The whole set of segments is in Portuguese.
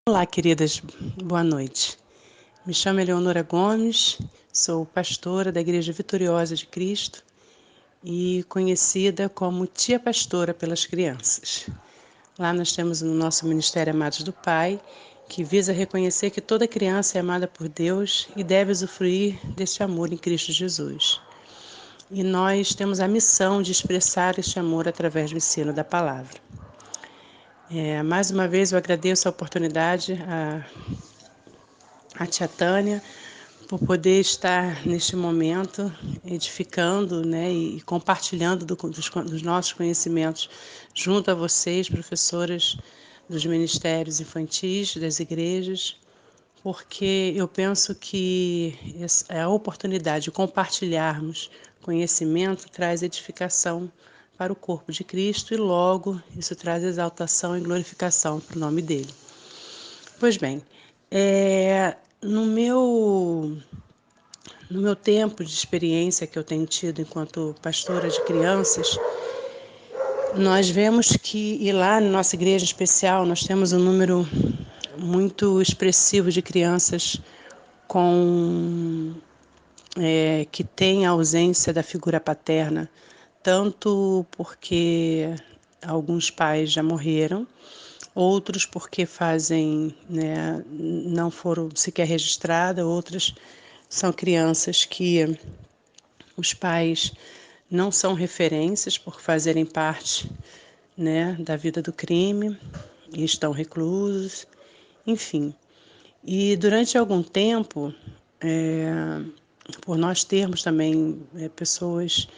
Olá, queridas, boa noite. Me chamo Eleonora Gomes, sou pastora da Igreja Vitoriosa de Cristo e conhecida como Tia Pastora pelas crianças. Lá nós temos no nosso Ministério Amados do Pai, que visa reconhecer que toda criança é amada por Deus e deve usufruir deste amor em Cristo Jesus. E nós temos a missão de expressar este amor através do ensino da palavra. Mais uma vez eu agradeço a oportunidade a tia Tânia por poder estar neste momento edificando, né, e compartilhando dos nossos conhecimentos junto a vocês, professoras dos ministérios infantis, das igrejas, porque eu penso que a oportunidade de compartilharmos conhecimento traz edificação para o corpo de Cristo e logo isso traz exaltação e glorificação para o nome dele. Pois bem, no meu tempo de experiência que eu tenho tido enquanto pastora de crianças, nós vemos que, e lá na nossa igreja especial, nós temos um número muito expressivo de crianças que têm a ausência da figura paterna, tanto porque alguns pais já morreram, outros porque não foram sequer registradas, outras são crianças que os pais não são referências por fazerem parte, né, da vida do crime e estão reclusos, enfim. E durante algum tempo, por nós termos também pessoas,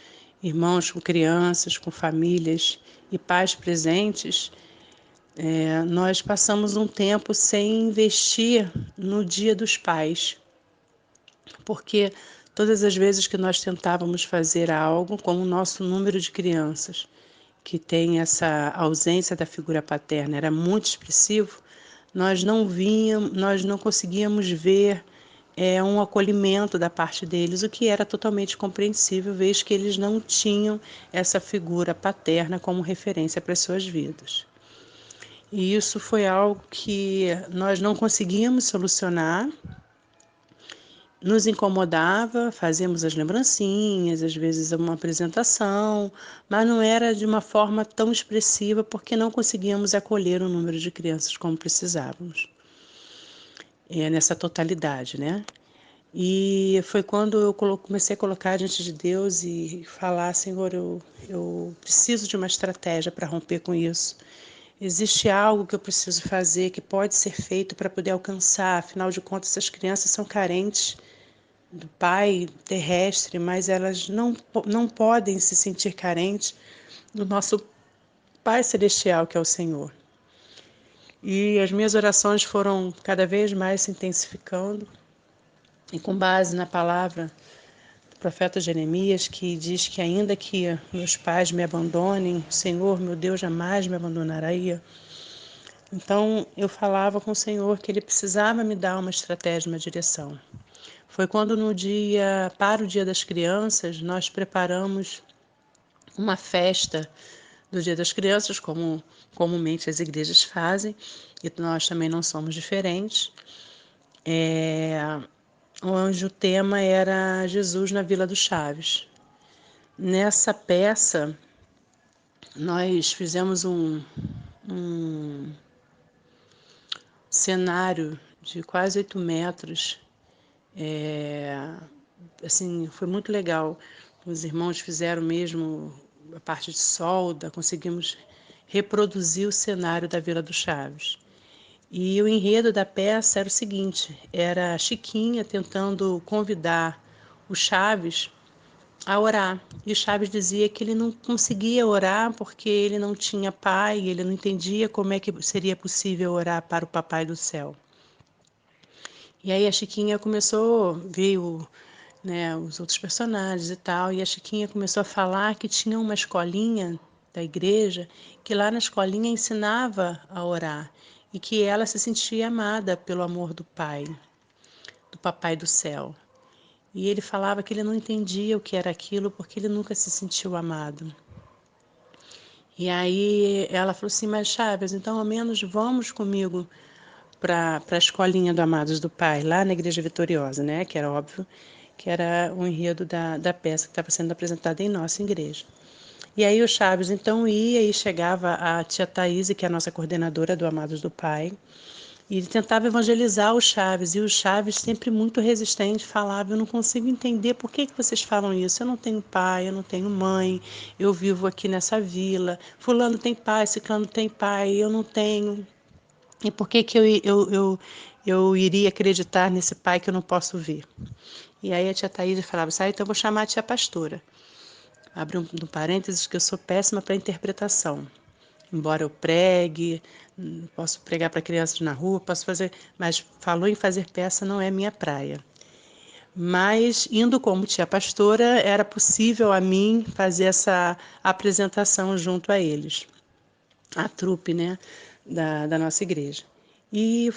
irmãos com crianças, com famílias e pais presentes, nós passamos um tempo sem investir no Dia dos Pais, porque todas as vezes que nós tentávamos fazer algo, como o nosso número de crianças que tem essa ausência da figura paterna era muito expressivo, nós não conseguíamos ver um acolhimento da parte deles, o que era totalmente compreensível, vez que eles não tinham essa figura paterna como referência para as suas vidas. E isso foi algo que nós não conseguíamos solucionar, nos incomodava, fazíamos as lembrancinhas, às vezes uma apresentação, mas não era de uma forma tão expressiva porque não conseguíamos acolher o número de crianças como precisávamos, nessa totalidade, né? E foi quando eu comecei a colocar diante de Deus e falar, Senhor, eu preciso de uma estratégia para romper com isso. Existe algo que eu preciso fazer, que pode ser feito para poder alcançar, afinal de contas, essas crianças são carentes do Pai terrestre, mas elas não podem se sentir carentes do nosso Pai celestial, que é o Senhor. E as minhas orações foram cada vez mais se intensificando, e com base na palavra do profeta Jeremias, que diz que ainda que meus pais me abandonem, o Senhor, meu Deus, jamais me abandonaria. Então eu falava com o Senhor que Ele precisava me dar uma estratégia, uma direção. Foi quando para o Dia das Crianças, nós preparamos uma festa do Dia das Crianças, como comumente as igrejas fazem, e nós também não somos diferentes, onde o tema era Jesus na Vila do Chaves. Nessa peça, nós fizemos um cenário de quase 8 metros. Assim, foi muito legal. Os irmãos fizeram mesmo a parte de solda, conseguimos reproduzir o cenário da Vila do Chaves. E o enredo da peça era o seguinte, era a Chiquinha tentando convidar o Chaves a orar. E o Chaves dizia que ele não conseguia orar porque ele não tinha pai, ele não entendia como é que seria possível orar para o Papai do Céu. E aí a Chiquinha veio, né, os outros personagens e tal, e a Chiquinha começou a falar que tinha uma escolinha da igreja, que lá na escolinha ensinava a orar, e que ela se sentia amada pelo amor do Pai, do Papai do Céu. E ele falava que ele não entendia o que era aquilo, porque ele nunca se sentiu amado. E aí ela falou assim, mas Chaves, então ao menos vamos comigo para a escolinha do Amados do Pai, lá na Igreja Vitoriosa, né? Que era óbvio que era o enredo da peça que estava sendo apresentada em nossa igreja. E aí o Chaves então ia e chegava a tia Thaís, que é a nossa coordenadora do Amados do Pai, e ele tentava evangelizar o Chaves, e o Chaves, sempre muito resistente, falava: eu não consigo entender por que vocês falam isso. Eu não tenho pai, eu não tenho mãe, eu vivo aqui nessa vila. Fulano tem pai, ciclano tem pai, eu não tenho. E por que eu iria acreditar nesse pai que eu não posso ver? E aí a tia Thaís falava: então eu vou chamar a tia pastora. Abre um parênteses que eu sou péssima para interpretação. Embora eu pregue, posso pregar para crianças na rua, posso fazer, mas falou em fazer peça não é minha praia. Mas, indo como tia pastora, era possível a mim fazer essa apresentação junto a eles, a trupe, né, da nossa igreja. E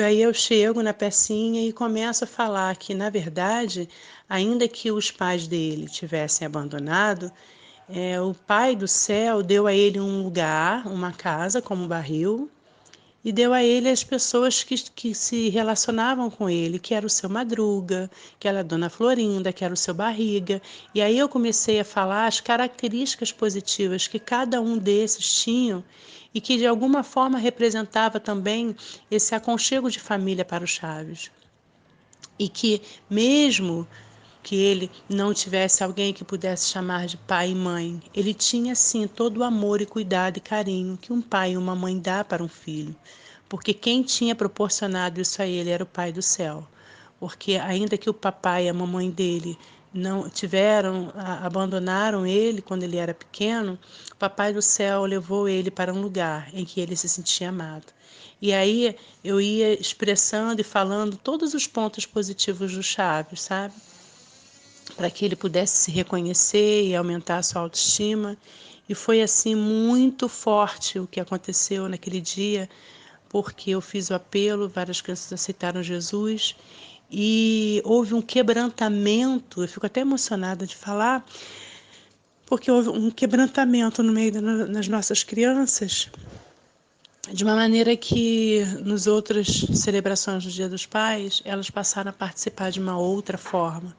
aí eu chego na pecinha e começo a falar que, na verdade, ainda que os pais dele tivessem abandonado, o Pai do céu deu a ele um lugar, uma casa como barril, e deu a ele as pessoas que se relacionavam com ele, que era o seu Madruga, que era a Dona Florinda, que era o seu Barriga. E aí eu comecei a falar as características positivas que cada um desses tinham e que de alguma forma representava também esse aconchego de família para o Chaves. E que mesmo que ele não tivesse alguém que pudesse chamar de pai e mãe, ele tinha sim todo o amor e cuidado e carinho que um pai e uma mãe dá para um filho, porque quem tinha proporcionado isso a ele era o Pai do céu. Porque ainda que o papai e a mamãe dele não tiveram, abandonaram ele quando ele era pequeno, o Papai do céu levou ele para um lugar em que ele se sentia amado. E aí eu ia expressando e falando todos os pontos positivos do Chaves, sabe? Para que ele pudesse se reconhecer e aumentar a sua autoestima. E foi assim muito forte o que aconteceu naquele dia, porque eu fiz o apelo, várias crianças aceitaram Jesus e houve um quebrantamento. Eu fico até emocionada de falar, porque houve um quebrantamento no meio das nossas crianças, de uma maneira que nas outras celebrações do Dia dos Pais, elas passaram a participar de uma outra forma,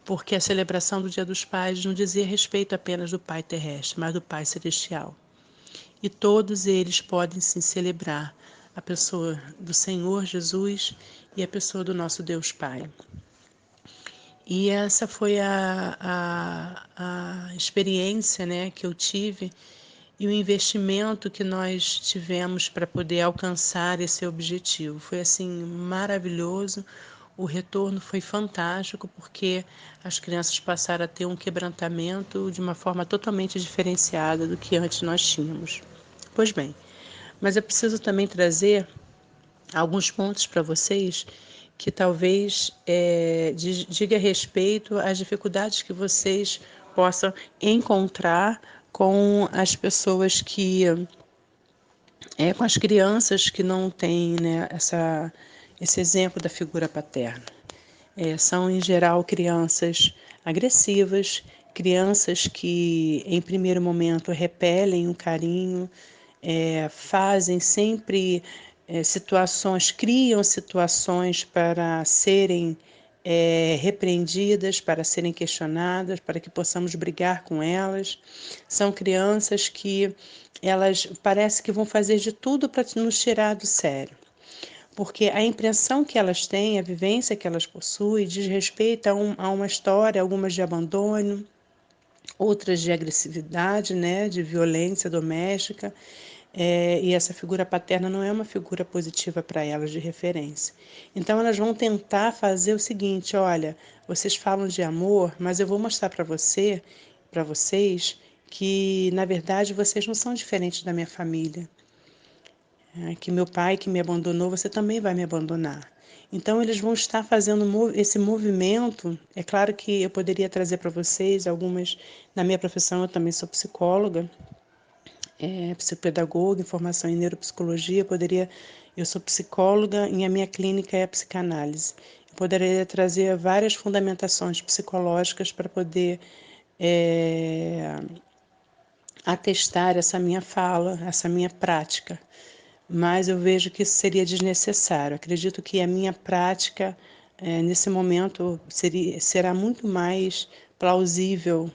porque a celebração do Dia dos Pais não dizia respeito apenas do Pai terrestre, mas do Pai celestial. E todos eles podem sim celebrar a pessoa do Senhor Jesus e a pessoa do nosso Deus Pai. E essa foi a experiência, né, que eu tive e o investimento que nós tivemos para poder alcançar esse objetivo. Foi assim maravilhoso. O retorno foi fantástico porque as crianças passaram a ter um quebrantamento de uma forma totalmente diferenciada do que antes nós tínhamos. Pois bem, mas eu preciso também trazer alguns pontos para vocês que talvez diga respeito às dificuldades que vocês possam encontrar com as pessoas com as crianças que não têm, né, esse exemplo da figura paterna. São, em geral, crianças agressivas, crianças que, em primeiro momento, repelem o carinho, fazem sempre situações, criam situações para serem repreendidas, para serem questionadas, para que possamos brigar com elas. São crianças que elas parece que vão fazer de tudo para nos tirar do sério, porque a impressão que elas têm, a vivência que elas possuem, diz respeito a uma história, algumas de abandono, outras de agressividade, né, de violência doméstica, e essa figura paterna não é uma figura positiva para elas de referência. Então elas vão tentar fazer o seguinte: olha, vocês falam de amor, mas eu vou mostrar para vocês, que na verdade vocês não são diferentes da minha família. Que meu pai que me abandonou, você também vai me abandonar. Então eles vão estar fazendo esse movimento. É claro que eu poderia trazer para vocês algumas, na minha profissão eu também sou psicóloga, psicopedagoga, em formação em neuropsicologia, eu sou psicóloga e a minha clínica é a psicanálise. Eu poderia trazer várias fundamentações psicológicas para poder atestar essa minha fala, essa minha prática. mas eu vejo que isso seria desnecessário. Acredito que a minha prática, nesse momento, será muito mais plausível,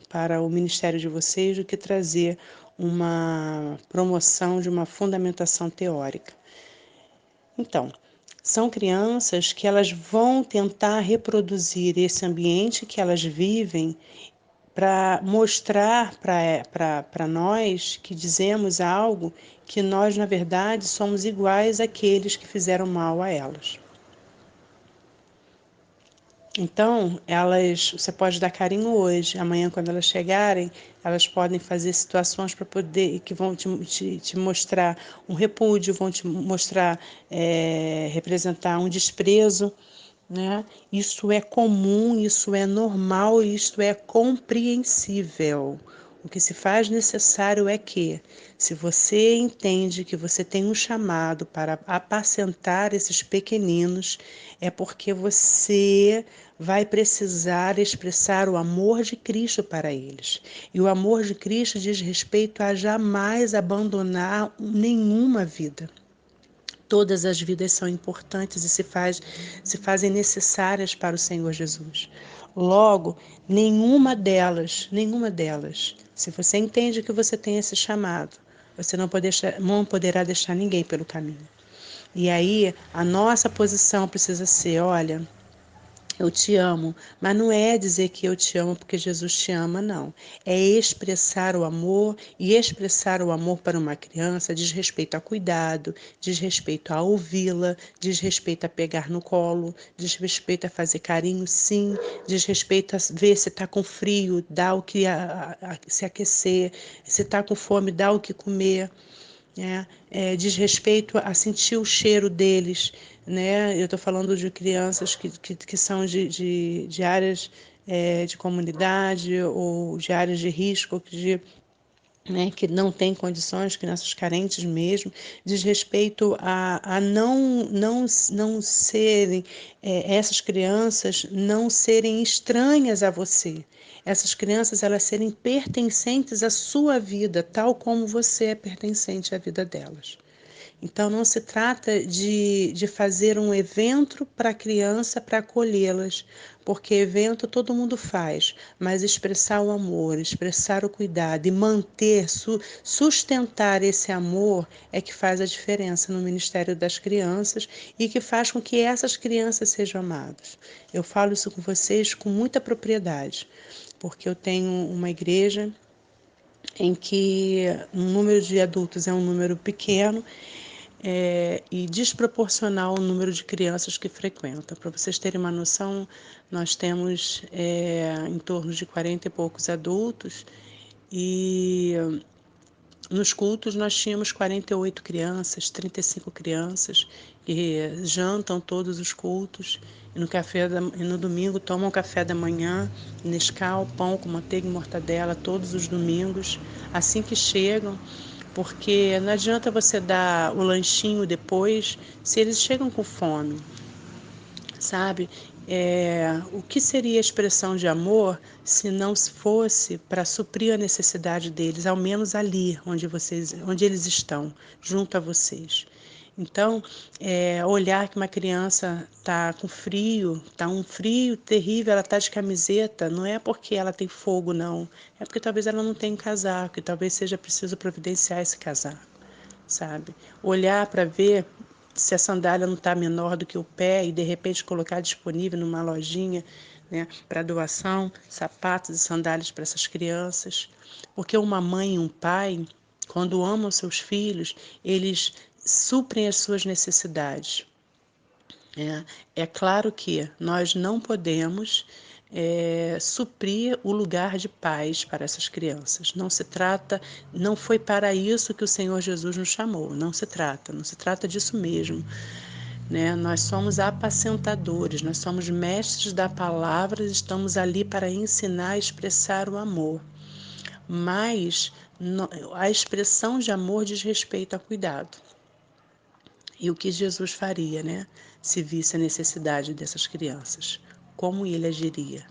para o ministério de vocês do que trazer uma promoção de uma fundamentação teórica. Então, são crianças que elas vão tentar reproduzir esse ambiente que elas vivem para mostrar para nós que dizemos algo que nós, na verdade, somos iguais àqueles que fizeram mal a elas. Então, você pode dar carinho hoje, amanhã, quando elas chegarem, elas podem fazer situações para poder, que vão te mostrar um repúdio, vão te mostrar, representar um desprezo, né? Isso é comum, isso é normal, isso é compreensível. O que se faz necessário é que, se você entende que você tem um chamado para apacentar esses pequeninos, é porque você vai precisar expressar o amor de Cristo para eles. E o amor de Cristo diz respeito a jamais abandonar nenhuma vida. Todas as vidas são importantes e se fazem necessárias para o Senhor Jesus. Logo, nenhuma delas, se você entende que você tem esse chamado, você não poderá deixar ninguém pelo caminho. E aí, a nossa posição precisa ser, olha, eu te amo, mas não é dizer que eu te amo porque Jesus te ama, não. É expressar o amor, e expressar o amor para uma criança diz respeito a cuidado, diz respeito a ouvi-la, diz respeito a pegar no colo, diz respeito a fazer carinho, sim, diz respeito a ver se está com frio, dá o que se aquecer, se está com fome, dá o que comer. Diz respeito a sentir o cheiro deles, né? Eu estou falando de crianças que são de áreas, de comunidade ou de áreas de risco, que não têm condições, crianças carentes mesmo, diz respeito a não serem, essas crianças não serem estranhas a você. Essas crianças, elas serem pertencentes à sua vida, tal como você é pertencente à vida delas. Então, não se trata de fazer um evento para a criança para acolhê-las, porque evento todo mundo faz, mas expressar o amor, expressar o cuidado e manter, sustentar esse amor é que faz a diferença no Ministério das Crianças e que faz com que essas crianças sejam amadas. Eu falo isso com vocês com muita propriedade, porque eu tenho uma igreja em que o número de adultos é um número pequeno, e desproporcional ao número de crianças que frequentam. Para vocês terem uma noção, nós temos em torno de 40 e poucos adultos, e nos cultos nós tínhamos 48 crianças, 35 crianças que jantam todos os cultos, e no domingo tomam café da manhã, Nescau, pão com manteiga e mortadela todos os domingos, assim que chegam, porque não adianta você dar o lanchinho depois se eles chegam com fome, sabe? O que seria a expressão de amor se não fosse para suprir a necessidade deles, ao menos ali onde eles estão, junto a vocês. Então, olhar que uma criança está com frio, está um frio terrível, ela está de camiseta, não é porque ela tem fogo, não. É porque talvez ela não tenha um casaco, e talvez seja preciso providenciar esse casaco, sabe? Olhar para ver se a sandália não está menor do que o pé e de repente colocar disponível numa lojinha, né, para doação, sapatos e sandálias para essas crianças. Porque uma mãe e um pai, quando amam seus filhos, eles suprem as suas necessidades. É claro que nós não podemos suprir o lugar de paz para essas crianças. Não foi para isso que o Senhor Jesus nos chamou, não se trata disso mesmo. Né? Nós somos apacentadores, nós somos mestres da palavra, estamos ali para ensinar a expressar o amor. Mas a expressão de amor diz respeito a cuidado. E o que Jesus faria, né, se visse a necessidade dessas crianças? Como ele agiria?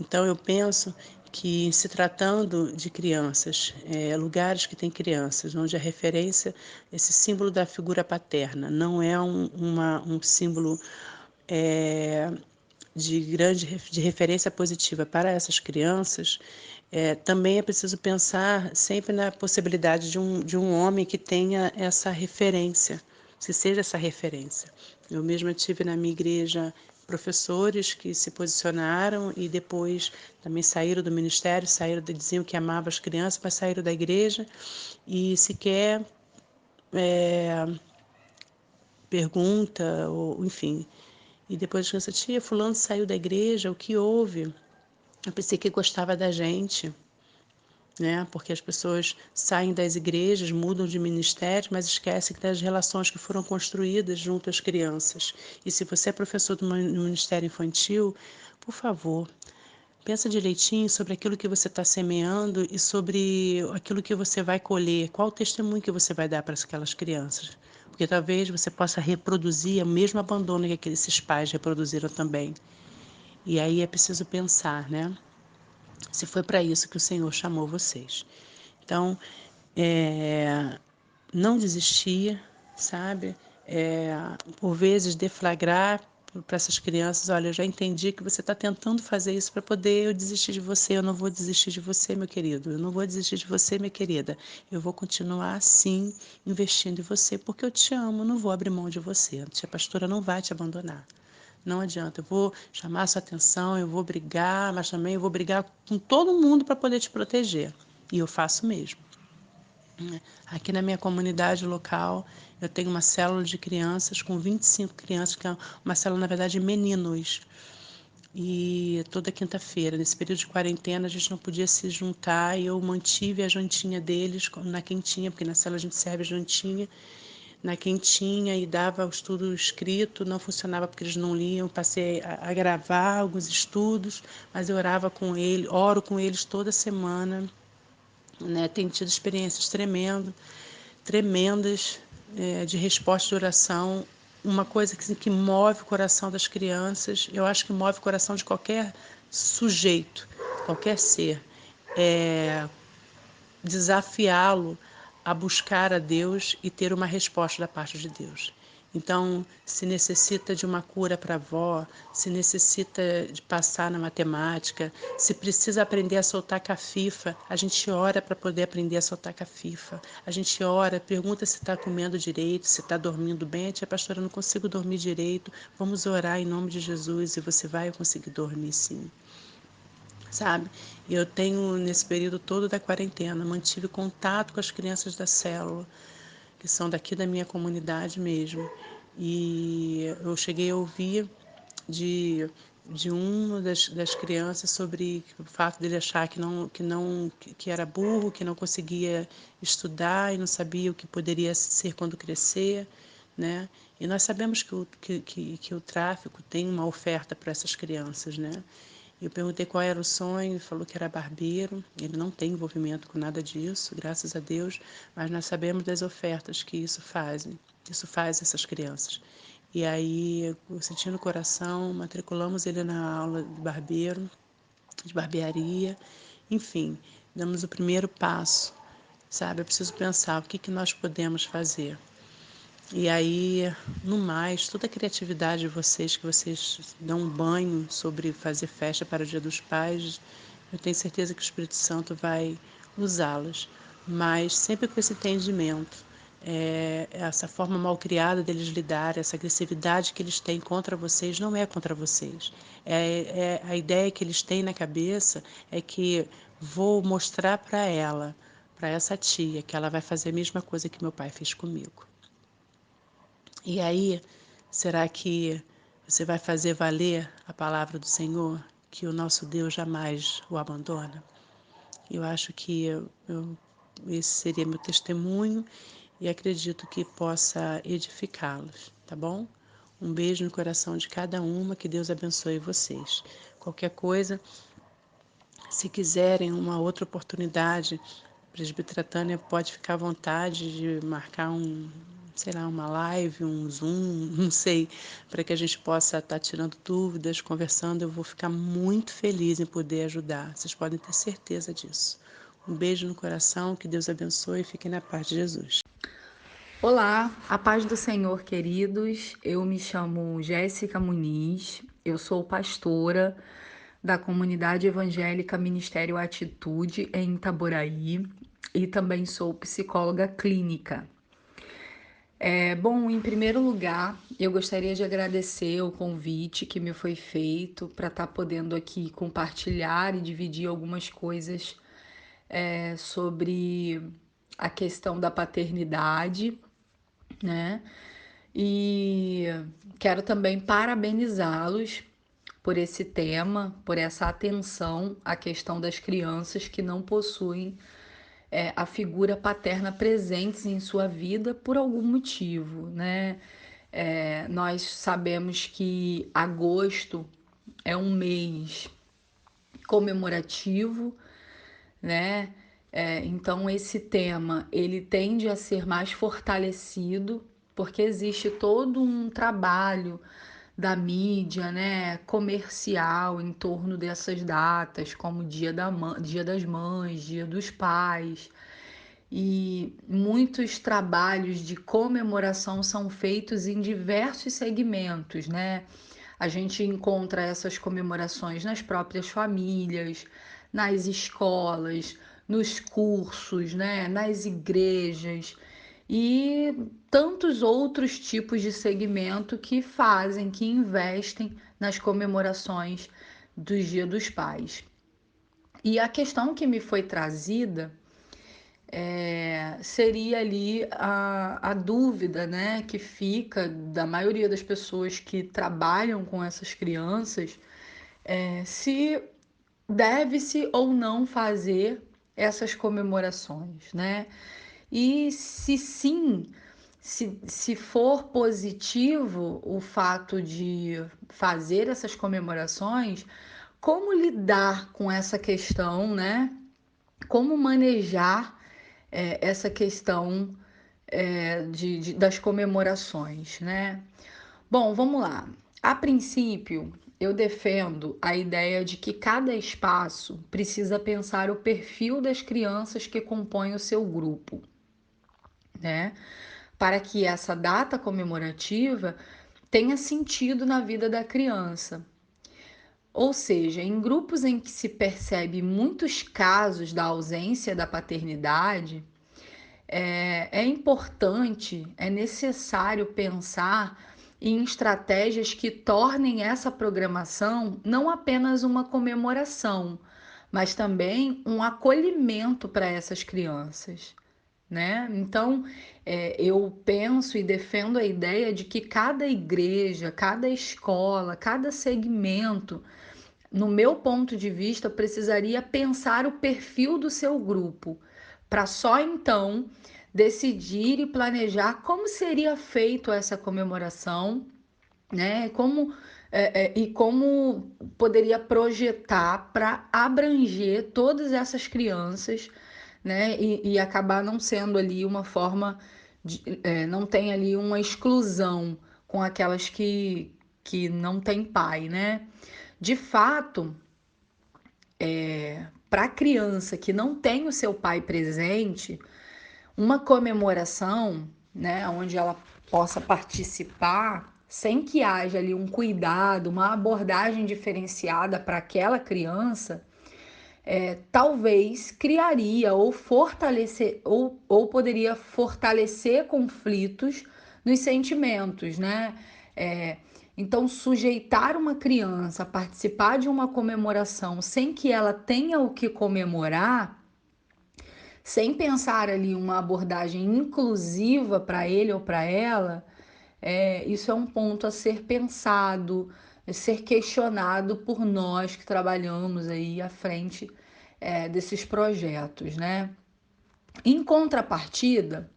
Então, eu penso que, se tratando de crianças, lugares que têm crianças, onde a referência, esse símbolo da figura paterna, não é um símbolo de referência positiva para essas crianças, também é preciso pensar sempre na possibilidade de um homem que tenha essa referência, se seja essa referência. Eu mesma tive na minha igreja professores que se posicionaram e depois também saíram do ministério, diziam que amavam as crianças, mas saíram da igreja e sequer pergunta, ou enfim. E depois a criança, tia, fulano saiu da igreja, o que houve? Eu pensei que gostava da gente, né? Porque as pessoas saem das igrejas, mudam de ministério, mas esquecem das relações que foram construídas junto às crianças. E se você é professor do ministério infantil, por favor, pensa direitinho sobre aquilo que você está semeando e sobre aquilo que você vai colher, qual o testemunho que você vai dar para aquelas crianças. Porque talvez você possa reproduzir o mesmo abandono que esses pais reproduziram também. E aí é preciso pensar, né? Se foi para isso que o Senhor chamou vocês. Então, não desistir, sabe? Por vezes deflagrar para essas crianças, olha, eu já entendi que você está tentando fazer isso para poder eu desistir de você, eu não vou desistir de você, meu querido, eu não vou desistir de você, minha querida, eu vou continuar assim, investindo em você, porque eu te amo, não vou abrir mão de você, a tia pastora não vai te abandonar. Não adianta, eu vou chamar a sua atenção, eu vou brigar, mas também eu vou brigar com todo mundo para poder te proteger. E eu faço mesmo. Aqui na minha comunidade local, eu tenho uma célula de crianças com 25 crianças, que é uma célula, na verdade, de meninos. E toda quinta-feira, nesse período de quarentena, a gente não podia se juntar e eu mantive a jantinha deles na quentinha, porque na célula a gente serve a jantinha na quentinha e dava o estudo escrito, não funcionava porque eles não liam, passei a gravar alguns estudos, mas eu orava com eles, oro com eles toda semana, né? Tenho tido experiências tremendas de resposta de oração, uma coisa que move o coração das crianças, eu acho que move o coração de qualquer sujeito, qualquer ser, desafiá-lo a buscar a Deus e ter uma resposta da parte de Deus. Então, se necessita de uma cura para a avó, se necessita de passar na matemática, se precisa aprender a soltar cafifa, a gente ora para poder aprender a soltar cafifa. A gente ora, pergunta se está comendo direito, se está dormindo bem. Tia pastora, eu não consigo dormir direito. Vamos orar em nome de Jesus e você vai conseguir dormir sim. Sabe? Eu tenho, nesse período todo da quarentena, mantive contato com as crianças da célula, que são daqui da minha comunidade mesmo. E eu cheguei a ouvir de, de uma das crianças sobre o fato dele achar que era burro, que não conseguia estudar e não sabia o que poderia ser quando crescer, né? E nós sabemos que o tráfico tem uma oferta para essas crianças, né? Eu perguntei qual era o sonho, ele falou que era barbeiro. Ele não tem envolvimento com nada disso, graças a Deus, mas nós sabemos das ofertas que isso faz essas crianças. E aí, eu senti no coração, matriculamos ele na aula de barbeiro, de barbearia, enfim, damos o primeiro passo, sabe? Eu preciso pensar o que nós podemos fazer. E aí, no mais, toda a criatividade de vocês, que vocês dão um banho sobre fazer festa para o Dia dos Pais, eu tenho certeza que o Espírito Santo vai usá-las. Mas sempre com esse entendimento, essa forma mal criada deles lidar, essa agressividade que eles têm contra vocês, não é contra vocês. A ideia que eles têm na cabeça é que vou mostrar para ela, para essa tia, que ela vai fazer a mesma coisa que meu pai fez comigo. E aí, será que você vai fazer valer a palavra do Senhor, que o nosso Deus jamais o abandona? Eu acho que esse seria meu testemunho e acredito que possa edificá-los, tá bom? Um beijo no coração de cada uma, que Deus abençoe vocês. Qualquer coisa, se quiserem uma outra oportunidade, Presbítera Tânia pode ficar à vontade de marcar sei lá, uma live, um Zoom, não sei, para que a gente possa estar tirando dúvidas, conversando. Eu vou ficar muito feliz em poder ajudar. Vocês podem ter certeza disso. Um beijo no coração, que Deus abençoe e fiquem na paz de Jesus. Olá, a paz do Senhor, queridos. Eu me chamo Jéssica Muniz, eu sou pastora da comunidade evangélica Ministério Atitude em Itaboraí e também sou psicóloga clínica. Bom, em primeiro lugar, eu gostaria de agradecer o convite que me foi feito para estar podendo aqui compartilhar e dividir algumas coisas sobre a questão da paternidade, né? E quero também parabenizá-los por esse tema, por essa atenção à questão das crianças que não possuem a figura paterna presentes em sua vida por algum motivo, né? Nós sabemos que agosto é um mês comemorativo, né? Então esse tema ele tende a ser mais fortalecido porque existe todo um trabalho da mídia, né, comercial em torno dessas datas, como Dia das Mães, Dia dos Pais, e muitos trabalhos de comemoração são feitos em diversos segmentos, né? A gente encontra essas comemorações nas próprias famílias, nas escolas, nos cursos, né? Nas igrejas e tantos outros tipos de segmento que fazem, que investem nas comemorações do Dia dos Pais. E a questão que me foi trazida seria ali a dúvida, né, que fica da maioria das pessoas que trabalham com essas crianças, se deve-se ou não fazer essas comemorações, né? E se sim, se for positivo o fato de fazer essas comemorações, como lidar com essa questão, né? Como manejar essa questão das comemorações, né? Bom, vamos lá. A princípio, eu defendo a ideia de que cada espaço precisa pensar o perfil das crianças que compõem o seu grupo, né? Para que essa data comemorativa tenha sentido na vida da criança. Ou seja, em grupos em que se percebe muitos casos da ausência da paternidade, é importante, é necessário pensar em estratégias que tornem essa programação não apenas uma comemoração, mas também um acolhimento para essas crianças, né? Então, eu penso e defendo a ideia de que cada igreja, cada escola, cada segmento, no meu ponto de vista, precisaria pensar o perfil do seu grupo, para só então decidir e planejar como seria feito essa comemoração, né? E como poderia projetar para abranger todas essas crianças, né? E acabar não sendo ali uma forma não tem ali uma exclusão com aquelas que não têm pai, né? De fato, para a criança que não tem o seu pai presente, uma comemoração, né, onde ela possa participar, sem que haja ali um cuidado, uma abordagem diferenciada para aquela criança, talvez criaria ou fortalecer ou poderia fortalecer conflitos nos sentimentos, né? Então, sujeitar uma criança a participar de uma comemoração sem que ela tenha o que comemorar, sem pensar ali uma abordagem inclusiva para ele ou para ela, isso é um ponto a ser pensado, a ser questionado por nós que trabalhamos aí à frente desses projetos, né? Em contrapartida,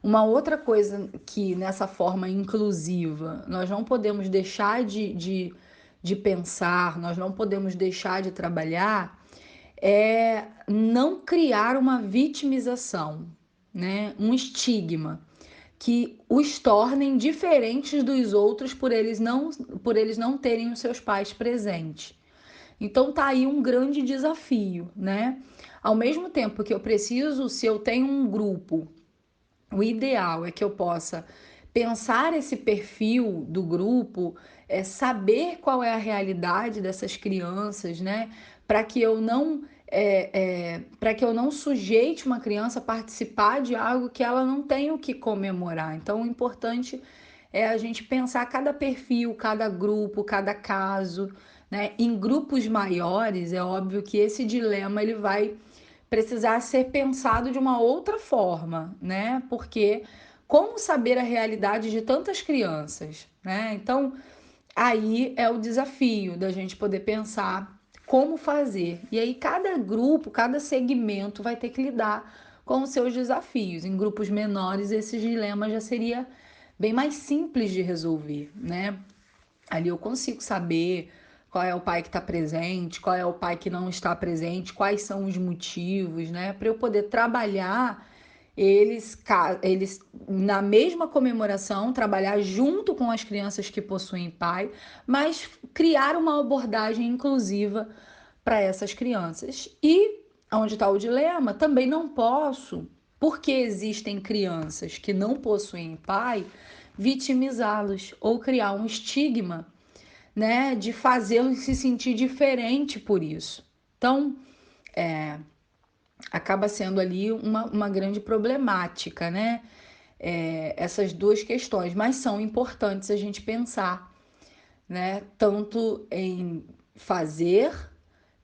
uma outra coisa que nessa forma inclusiva nós não podemos deixar de pensar, nós não podemos deixar de trabalhar, é não criar uma vitimização, né? Um estigma. que os tornem diferentes dos outros por eles não terem os seus pais presentes. Então tá aí um grande desafio, né? Ao mesmo tempo que eu preciso, se eu tenho um grupo, o ideal é que eu possa pensar esse perfil do grupo, saber qual é a realidade dessas crianças, né? Para que eu não para que eu não sujeite uma criança a participar de algo que ela não tem o que comemorar. Então, o importante é a gente pensar cada perfil, cada grupo, cada caso, né? Em grupos maiores, é óbvio que esse dilema ele vai precisar ser pensado de uma outra forma, né? Porque como saber a realidade de tantas crianças, né? Então, aí é o desafio da gente poder pensar como fazer. E aí cada grupo, cada segmento vai ter que lidar com os seus desafios. Em grupos menores, esses dilemas já seria bem mais simples de resolver, né? Ali eu consigo saber qual é o pai que está presente, qual é o pai que não está presente, quais são os motivos, né? Para eu poder trabalhar eles na mesma comemoração, trabalhar junto com as crianças que possuem pai, mas criar uma abordagem inclusiva para essas crianças. E onde está o dilema? Também não posso, porque existem crianças que não possuem pai, vitimizá-los ou criar um estigma, né, de fazê-los se sentir diferente por isso. Então, acaba sendo ali uma grande problemática, né? Essas duas questões, mas são importantes a gente pensar, né? Tanto em fazer,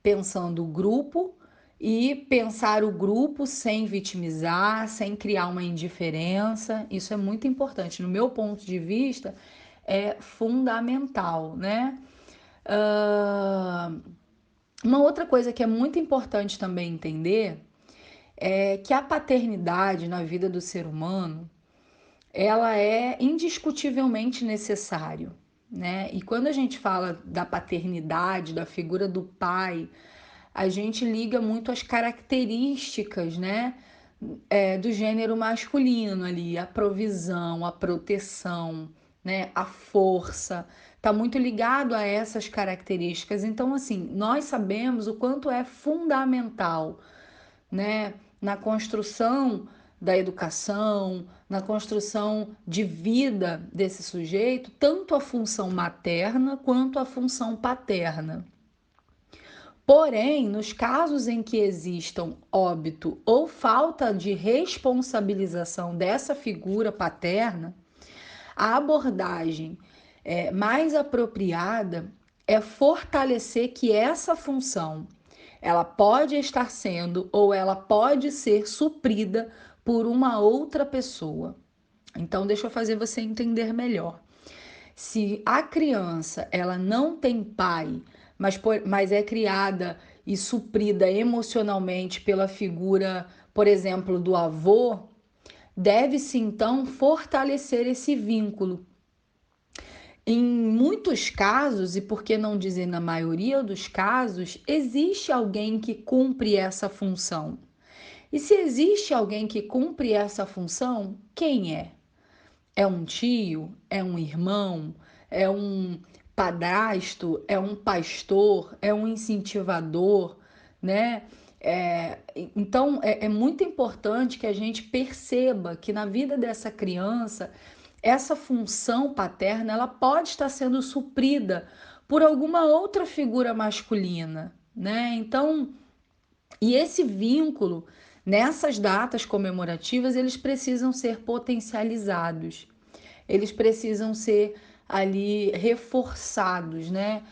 pensando o grupo, e pensar o grupo sem vitimizar, sem criar uma indiferença. Isso é muito importante. No meu ponto de vista, é fundamental, né? Uma outra coisa que é muito importante também entender é que a paternidade na vida do ser humano, ela é indiscutivelmente necessário, né? E quando a gente fala da paternidade, da figura do pai, a gente liga muito às características, né? Do gênero masculino ali, a provisão, a proteção, né? A força, tá muito ligado a essas características. Então, assim, nós sabemos o quanto é fundamental, né, na construção da educação, na construção de vida desse sujeito, tanto a função materna quanto a função paterna. Porém, nos casos em que existam óbito ou falta de responsabilização dessa figura paterna, a abordagem mais apropriada é fortalecer que essa função ela pode estar sendo ou ela pode ser suprida por uma outra pessoa. Então, deixa eu fazer você entender melhor. Se a criança ela não tem pai, mas é criada e suprida emocionalmente pela figura, por exemplo, do avô, deve-se então fortalecer esse vínculo. Em muitos casos, e por que não dizer na maioria dos casos, existe alguém que cumpre essa função. E se existe alguém que cumpre essa função, quem é? É um tio? É um irmão? É um padrasto? É um pastor? É um incentivador? Né? Então, é muito importante que a gente perceba que na vida dessa criança, essa função paterna ela pode estar sendo suprida por alguma outra figura masculina, né? Então, e esse vínculo nessas datas comemorativas, eles precisam ser potencializados. Eles precisam ser ali reforçados, né?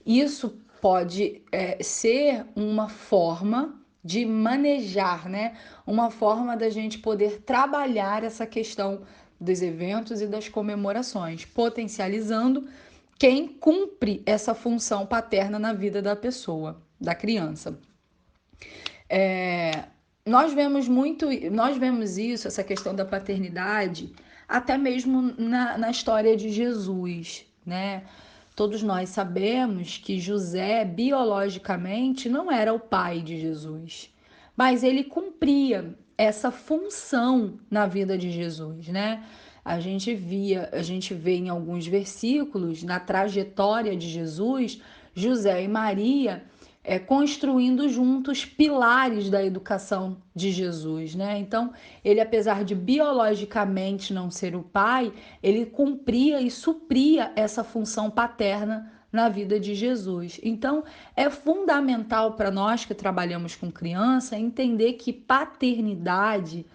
Isso pode ser uma forma de manejar, né? Uma forma da gente poder trabalhar essa questão dos eventos e das comemorações, potencializando quem cumpre essa função paterna na vida da pessoa, da criança. Nós vemos isso, essa questão da paternidade, até mesmo na história de Jesus, né? Todos nós sabemos que José, biologicamente, não era o pai de Jesus, mas ele cumpria essa função na vida de Jesus, né? a gente vê em alguns versículos, na trajetória de Jesus, José e Maria construindo juntos pilares da educação de Jesus, né? Então, ele, apesar de biologicamente não ser o pai, ele cumpria e supria essa função paterna na vida de Jesus. Então, é fundamental para nós que trabalhamos com criança entender que paternidade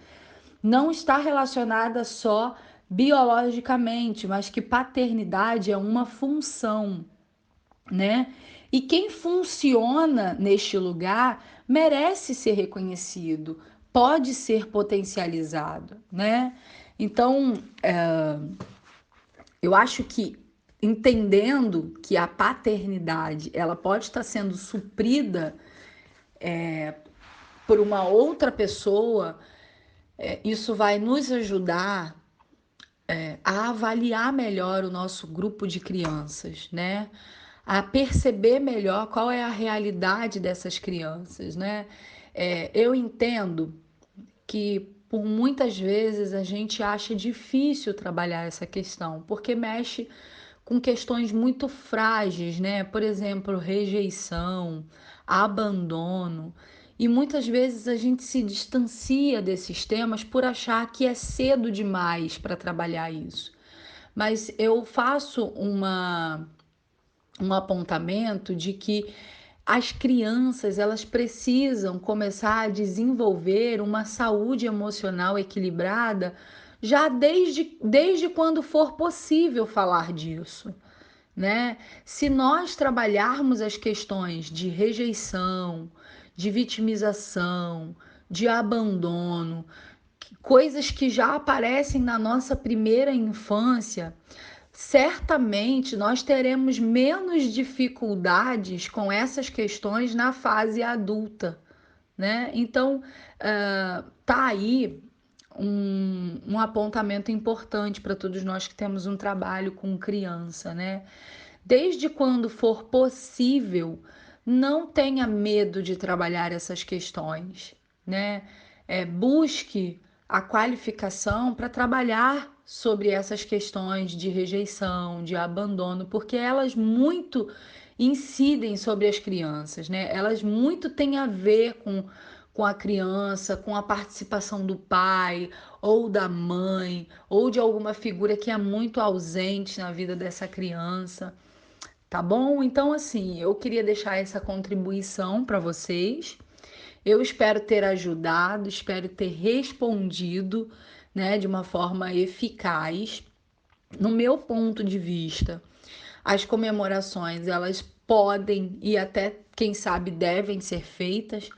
não está relacionada só biologicamente, mas que paternidade é uma função, né? E quem funciona neste lugar merece ser reconhecido, pode ser potencializado, né? Então, eu acho que entendendo que a paternidade ela pode estar sendo suprida por uma outra pessoa, isso vai nos ajudar a avaliar melhor o nosso grupo de crianças, né? A perceber melhor qual é a realidade dessas crianças, né? Eu entendo que por muitas vezes a gente acha difícil trabalhar essa questão, porque mexe com questões muito frágeis, né? Por exemplo, rejeição, abandono. E muitas vezes a gente se distancia desses temas por achar que é cedo demais para trabalhar isso. Mas eu faço um apontamento de que as crianças elas precisam começar a desenvolver uma saúde emocional equilibrada já desde quando for possível falar disso, né? Se nós trabalharmos as questões de rejeição, de vitimização, de abandono, coisas que já aparecem na nossa primeira infância, certamente nós teremos menos dificuldades com essas questões na fase adulta, né? Então, tá aí um apontamento importante para todos nós que temos um trabalho com criança, né? Desde quando for possível, não tenha medo de trabalhar essas questões, né? Busque a qualificação para trabalhar sobre essas questões de rejeição, de abandono, porque elas muito incidem sobre as crianças, né? Elas muito têm a ver com a criança, com a participação do pai ou da mãe, ou de alguma figura que é muito ausente na vida dessa criança. Tá bom? Então, assim, eu queria deixar essa contribuição para vocês. Eu espero ter ajudado, espero ter respondido, né, de uma forma eficaz. No meu ponto de vista, as comemorações, elas podem e até, quem sabe, devem ser feitas,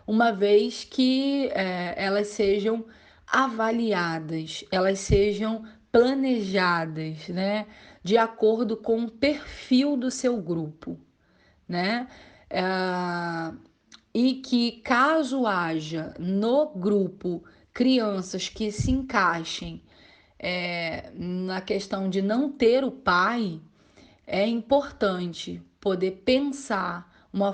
uma vez que elas sejam avaliadas, elas sejam planejadas, né, de acordo com o perfil do seu grupo, né? E que caso haja no grupo crianças que se encaixem na questão de não ter o pai, é importante poder pensar uma